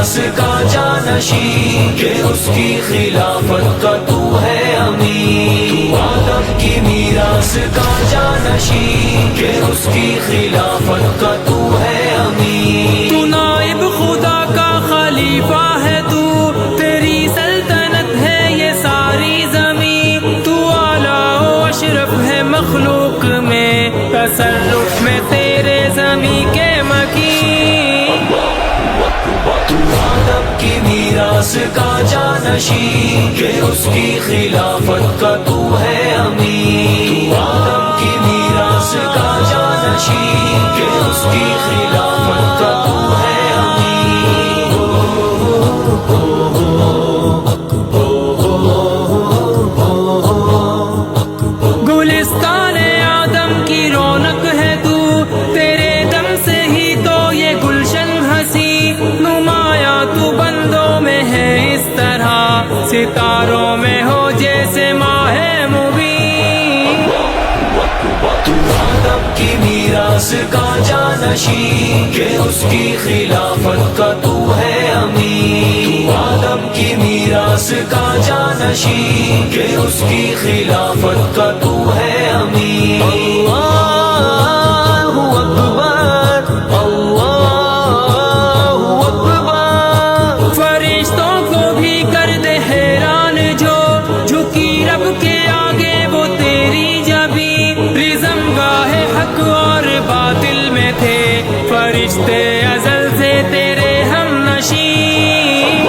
میراث کا جانشین کہ اس کی خلافت کا تو ہے امین، تو آدم کی میراث کا جانشین کہ اس کی خلافت کا تو ہے امین، تو نائب خدا کا خلیفہ ہے، تو تیری سلطنت ہے یہ ساری زمین، تو اعلیٰ و اشرف ہے مخلوق میں، تصرف میں تیرے زمین کے مکین، تو آدم کی میراث کا جانشین کہ اس کی خلافت کا تو ہے امین، تو آدم کی میراث کا جانشین کہ اس کی خلافت کا تو ہے گلستان آدم کی رونق ہے تو، تیرے دم سے ہی تو یہ گلشن ہنسی، نمایاں تو بندوں میں ہے اس طرح، ستاروں میں ہو جیسے ماہ مبین، تو آدم کی میراث کا جانشین کہ اس کی خلافت کا تو ہے امین، تو آدم کی میراث کا جانشین کہ اس کی خلافت کا تو ہے امین، اللہ اکبر اللہ اکبر، فرشتوں کو بھی کر دے حیران جو جھکی رب کے آگے وہ تیری جبی، رزم گاہ حق اور باطل میں تھے فرشتے ازل سے تیرے ہم نشین،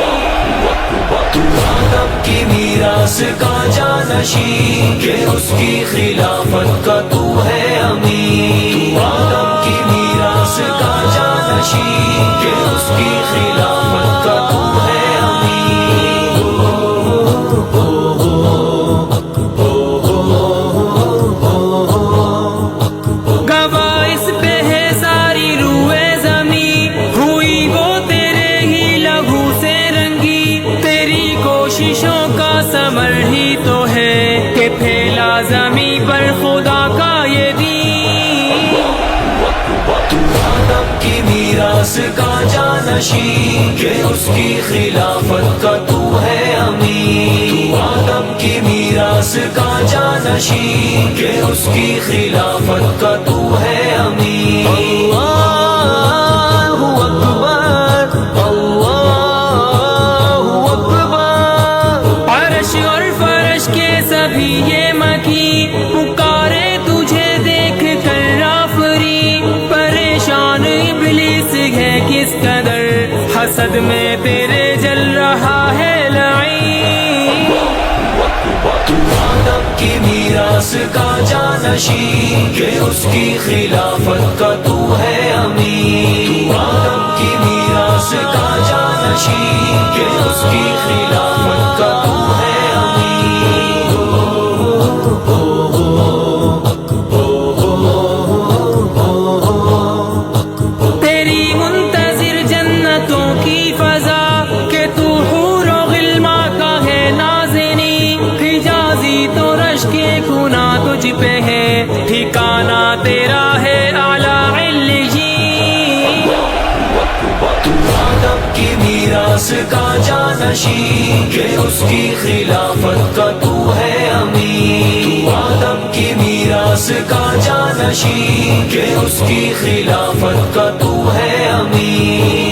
تو آدم کی میراث کا جانشین کہ اس کی خلافت کا تو ہے امین، تو آدم کی میراث کا جانشین کہ اس کی خلافت کا تو ہے گواہ اس پہ ہے ساری روئے زمین، ہوئی وہ تیرے ہی لہو سے رنگی، تیری کوششوں کا ثمر ہی تو ہے کہ پھیلا زمین پر خدا کا یہ دین، تو آدم کی میراث کا جانشین کہ اس کی خلافت کا تو ہے امین، تو آدم کی میراث کا جانشین کہ اس کی خلافت کا تو ہے امین، اللہ اکبر اللہ اکبر، عرش اور فرش کے سبھی یہ مکی پکارے تجھے دیکھ کر آفری، پریشان ابلیس ہے کس قدر حسد میں تیرے جل رہا ہے لعین، تو آدم کی میراث کا جانشین کہ اس کی خلافت کا تو ہے امین، تو آدم کی میراث کا جانشین کہ اس کی خلافت کا تو ہے تیری منتظر جنتوں کی فضا کہ تو حور و غلما کا ہے نازنی، حجازی تو رش کے گنا تجھ پہ ہے، ٹھکانہ تیرا ہے اعلیٰ علیین، تو آدم کی میراث کا جانشین کہ اس کی خلافت کا تو ہے امین، تو آدم کی میراث کا جانشین کہ اس کی خلافت کا تو ہے امین۔